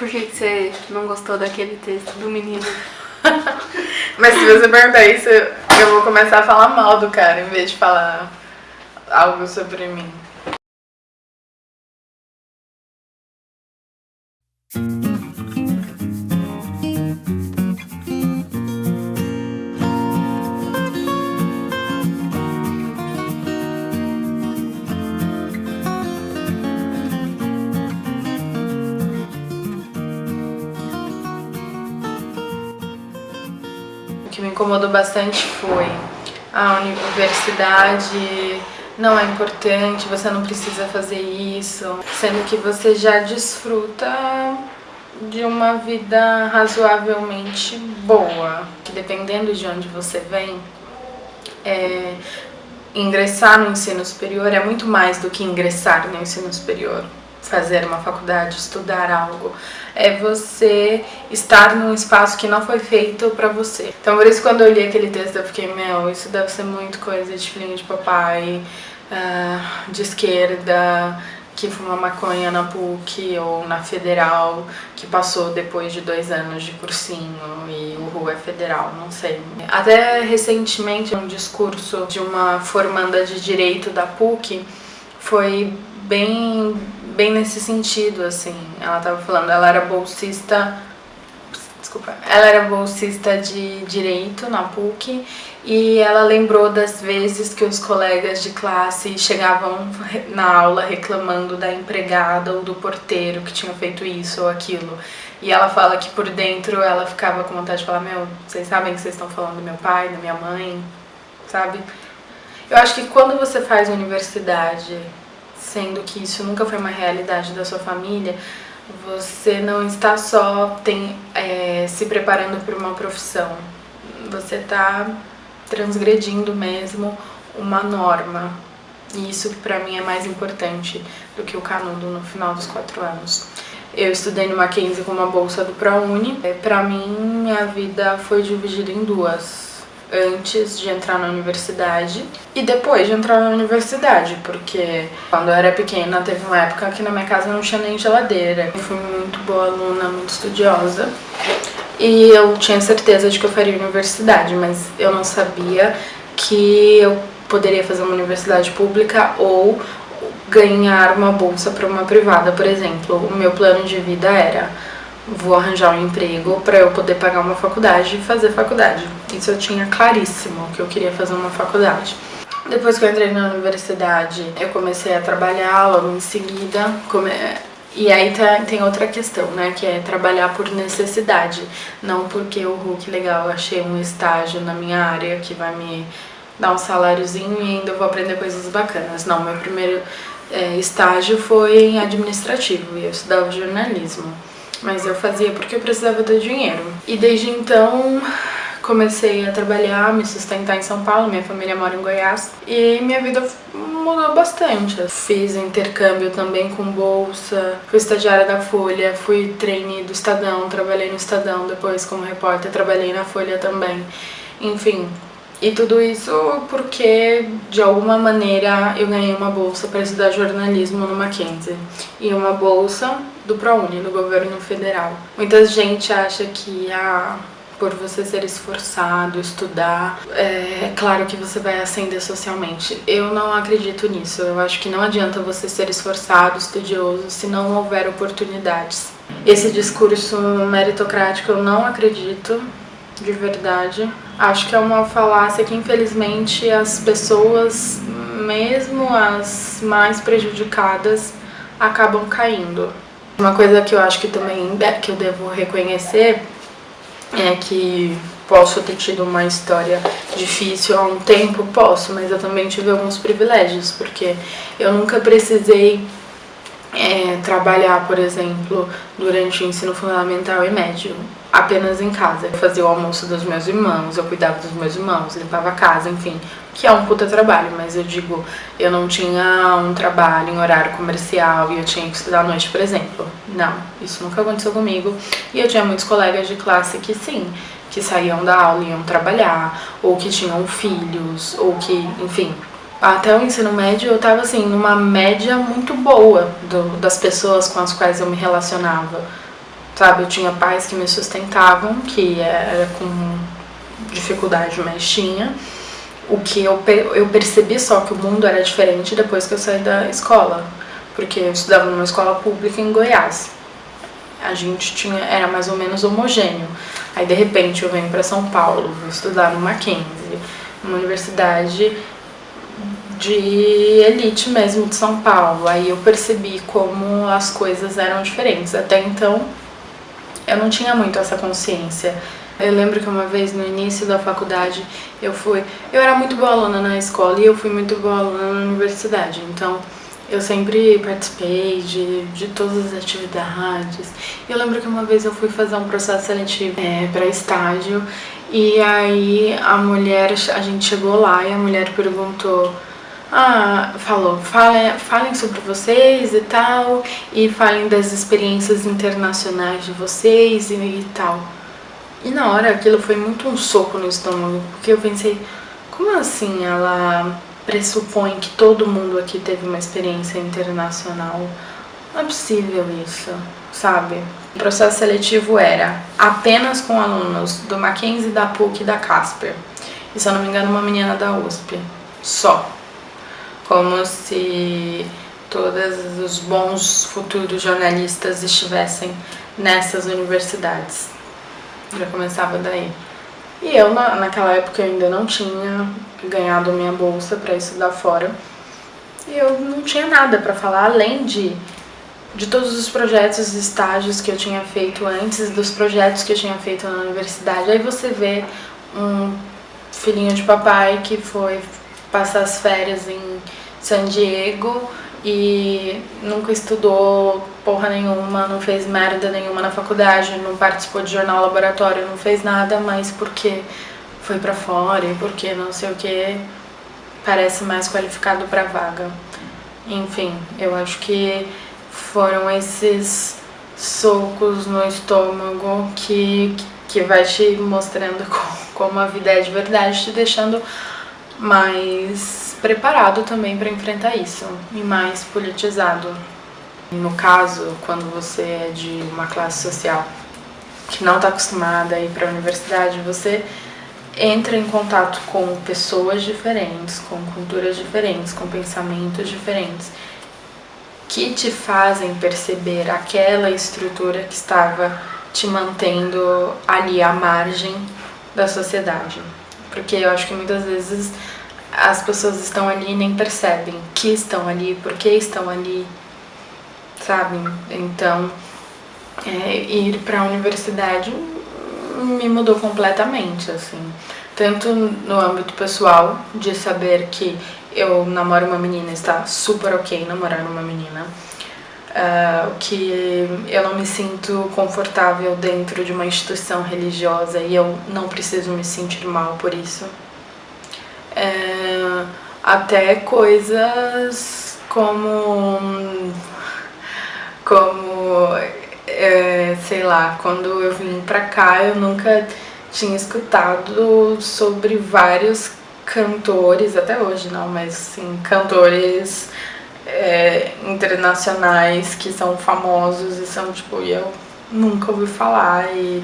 por que você não gostou daquele texto do menino. Mas se você perguntar isso, eu vou começar a falar mal do cara em vez de falar algo sobre mim. O que me incomodou bastante foi a universidade não é importante, você não precisa fazer isso, sendo que você já desfruta de uma vida razoavelmente boa, que dependendo de onde você vem, ingressar no ensino superior é muito mais do que ingressar no ensino superior. Fazer uma faculdade, estudar algo, é você estar num espaço que não foi feito pra você. Então por isso quando eu li aquele texto eu fiquei, isso deve ser muito coisa de filhinho de papai, de esquerda, que fuma maconha na PUC ou na Federal, que passou depois de 2 anos de cursinho e o RU é federal, não sei. Até recentemente um discurso de uma formanda de Direito da PUC foi bem nesse sentido, assim. Ela tava falando, ela era bolsista de Direito na PUC e ela lembrou das vezes que os colegas de classe chegavam na aula reclamando da empregada ou do porteiro que tinha feito isso ou aquilo. E ela fala que por dentro ela ficava com vontade de falar, vocês sabem que vocês estão falando do meu pai, da minha mãe, sabe? Eu acho que quando você faz universidade, sendo que isso nunca foi uma realidade da sua família, você não está só se preparando para uma profissão, você está transgredindo mesmo uma norma. E isso que para mim é mais importante do que o canudo no final dos 4 anos. Eu estudei no Mackenzie com uma bolsa do ProUni. Para mim, minha vida foi dividida em 2. Antes de entrar na universidade e depois de entrar na universidade, porque quando eu era pequena teve uma época que na minha casa não tinha nem geladeira. Eu fui muito boa aluna, muito estudiosa e eu tinha certeza de que eu faria universidade, mas eu não sabia que eu poderia fazer uma universidade pública ou ganhar uma bolsa para uma privada, por exemplo. O meu plano de vida era: vou arranjar um emprego para eu poder pagar uma faculdade e fazer faculdade. Isso eu tinha claríssimo, que eu queria fazer uma faculdade. Depois que eu entrei na universidade, eu comecei a trabalhar logo em seguida. E aí tem outra questão, né, que é trabalhar por necessidade. Não porque que legal, eu achei um estágio na minha área que vai me dar um saláriozinho e ainda vou aprender coisas bacanas. Não, meu primeiro estágio foi em administrativo e eu estudava jornalismo. Mas eu fazia porque eu precisava do dinheiro. E desde então comecei a trabalhar, me sustentar em São Paulo, minha família mora em Goiás. E minha vida mudou bastante. Fiz intercâmbio também com bolsa, fui estagiária da Folha, fui trainee do Estadão, trabalhei no Estadão, depois como repórter trabalhei na Folha também. Enfim, e tudo isso porque de alguma maneira eu ganhei uma bolsa para estudar jornalismo no Mackenzie e uma bolsa do ProUni, do governo federal. Muita gente acha que por você ser esforçado, estudar, é claro que você vai ascender socialmente. Eu não acredito nisso. Eu acho que não adianta você ser esforçado, estudioso, se não houver oportunidades. Esse discurso meritocrático eu não acredito, de verdade. Acho que é uma falácia que infelizmente as pessoas, mesmo as mais prejudicadas, acabam caindo. Uma coisa que eu acho que também que eu devo reconhecer é que posso ter tido uma história difícil há um tempo, mas eu também tive alguns privilégios, porque eu nunca precisei trabalhar, por exemplo, durante o ensino fundamental e médio, apenas em casa. Eu fazia o almoço dos meus irmãos, eu cuidava dos meus irmãos, limpava a casa, enfim, que é um puta trabalho, mas eu digo, eu não tinha um trabalho em horário comercial e eu tinha que estudar à noite, por exemplo. Não, isso nunca aconteceu comigo. E eu tinha muitos colegas de classe que sim, que saíam da aula e iam trabalhar, ou que tinham filhos, ou que, enfim. Até o ensino médio eu tava assim, numa média muito boa das pessoas com as quais eu me relacionava. sabe? Eu tinha pais que me sustentavam, que era com dificuldade, mas tinha. O que eu percebi só que o mundo era diferente depois que eu saí da escola, porque eu estudava numa escola pública em Goiás. A gente era mais ou menos homogêneo. Aí de repente eu venho para São Paulo, vou estudar no Mackenzie, uma universidade de elite mesmo de São Paulo. Aí eu percebi como as coisas eram diferentes. Até então eu não tinha muito essa consciência. Eu lembro que uma vez no início da faculdade eu era muito boa aluna na escola e eu fui muito boa aluna na universidade, então eu sempre participei de todas as atividades. Eu lembro que uma vez eu fui fazer um processo seletivo para estágio e aí a gente chegou lá e a mulher perguntou, falem sobre vocês e tal, e falem das experiências internacionais de vocês e tal. E na hora aquilo foi muito um soco no estômago, porque eu pensei, como assim ela pressupõe que todo mundo aqui teve uma experiência internacional? Não é possível isso, sabe? O processo seletivo era apenas com alunos do Mackenzie, da PUC e da Casper. E se eu não me engano, uma menina da USP. Só. Como se todos os bons futuros jornalistas estivessem nessas universidades. Já começava daí. E eu, naquela época, eu ainda não tinha ganhado minha bolsa para estudar fora. E eu não tinha nada para falar, além de todos os projetos e estágios que eu tinha feito antes, dos projetos que eu tinha feito na universidade. Aí você vê um filhinho de papai que foi passar as férias em San Diego e nunca estudou porra nenhuma, não fez merda nenhuma na faculdade, não participou de jornal laboratório, não fez nada, mas porque foi pra fora e porque não sei o que, parece mais qualificado pra vaga. Enfim, eu acho que foram esses socos no estômago que vai te mostrando como a vida é de verdade, te deixando mais preparado também para enfrentar isso e mais politizado. No caso, quando você é de uma classe social que não está acostumada a ir para a universidade, você entra em contato com pessoas diferentes, com culturas diferentes, com pensamentos diferentes, que te fazem perceber aquela estrutura que estava te mantendo ali à margem da sociedade. Porque eu acho que muitas vezes as pessoas estão ali e nem percebem que estão ali, por que estão ali, sabe? Então, ir para a universidade me mudou completamente, assim. Tanto no âmbito pessoal, de saber que eu namoro uma menina, está super ok namorar uma menina, que eu não me sinto confortável dentro de uma instituição religiosa e eu não preciso me sentir mal por isso. Até coisas como sei lá, quando eu vim pra cá eu nunca tinha escutado sobre vários cantores, até hoje não, mas sim, cantores internacionais que são famosos e são tipo, eu nunca ouvi falar e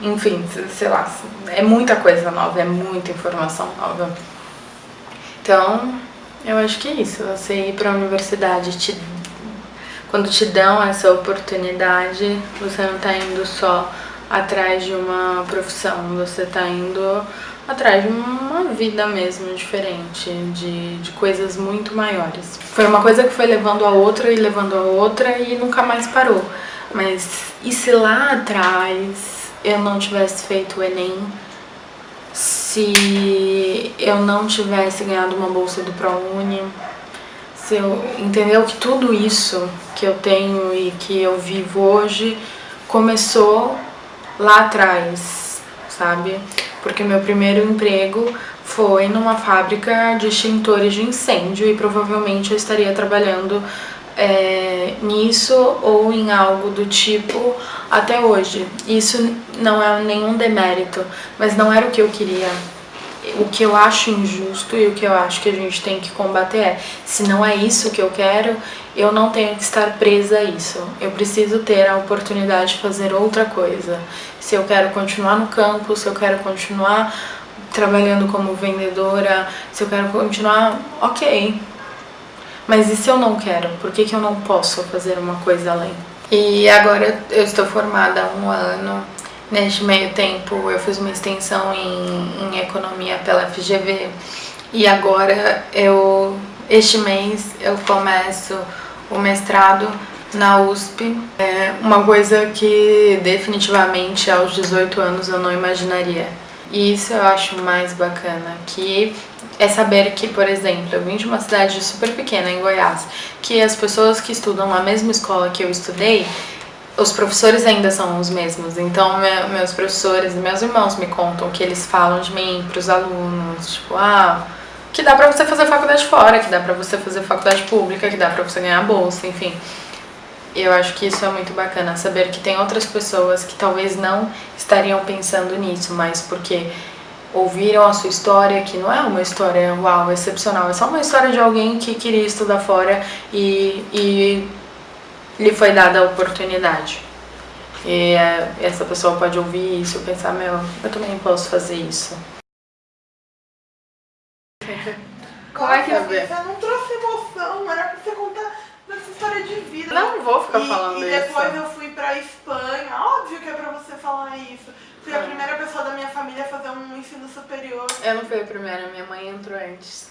enfim, sei lá, é muita coisa nova, é muita informação nova. Então, eu acho que é isso, você ir para a universidade, quando te dão essa oportunidade, você não está indo só atrás de uma profissão, você está indo atrás de uma vida mesmo diferente, de coisas muito maiores. Foi uma coisa que foi levando a outra e nunca mais parou. Mas e se lá atrás eu não tivesse feito o Enem, se eu não tivesse ganhado uma bolsa do ProUni, se eu entendeu que tudo isso que eu tenho e que eu vivo hoje começou lá atrás, sabe? Porque meu primeiro emprego foi numa fábrica de extintores de incêndio e provavelmente eu estaria trabalhando nisso ou em algo do tipo até hoje. Isso não é nenhum demérito, mas não era o que eu queria. O que eu acho injusto e o que eu acho que a gente tem que combater é, se não é isso que eu quero, eu não tenho que estar presa a isso. Eu preciso ter a oportunidade de fazer outra coisa. Se eu quero continuar no campo, se eu quero continuar trabalhando como vendedora, se eu quero continuar, ok. Mas e se eu não quero? Por que eu não posso fazer uma coisa além? E agora eu estou formada há 1 ano. Neste meio tempo eu fiz uma extensão em economia pela FGV e agora este mês eu começo o mestrado na USP. É uma coisa que definitivamente aos 18 anos eu não imaginaria. E isso eu acho mais bacana, que é saber que, por exemplo, eu vim de uma cidade super pequena, em Goiás, que as pessoas que estudam na mesma escola que eu estudei, os professores ainda são os mesmos. Então, meus professores e meus irmãos me contam que eles falam de mim pros alunos, tipo, que dá pra você fazer faculdade fora, que dá pra você fazer faculdade pública, que dá pra você ganhar bolsa, enfim. Eu acho que isso é muito bacana, saber que tem outras pessoas que talvez não estariam pensando nisso, mas porque ouviram a sua história, que não é uma história, uau, excepcional, é só uma história de alguém que queria estudar fora e lhe foi dada a oportunidade. E essa pessoa pode ouvir isso e pensar, eu também posso fazer isso. Como é que você não trouxe emoção, era pra você contar dessa história de vida. Não vou ficar falando isso. isso. E depois eu fui pra Espanha, óbvio que é pra você falar isso. Fui a primeira pessoa da minha família a fazer um ensino superior. Eu não fui a primeira, minha mãe entrou antes.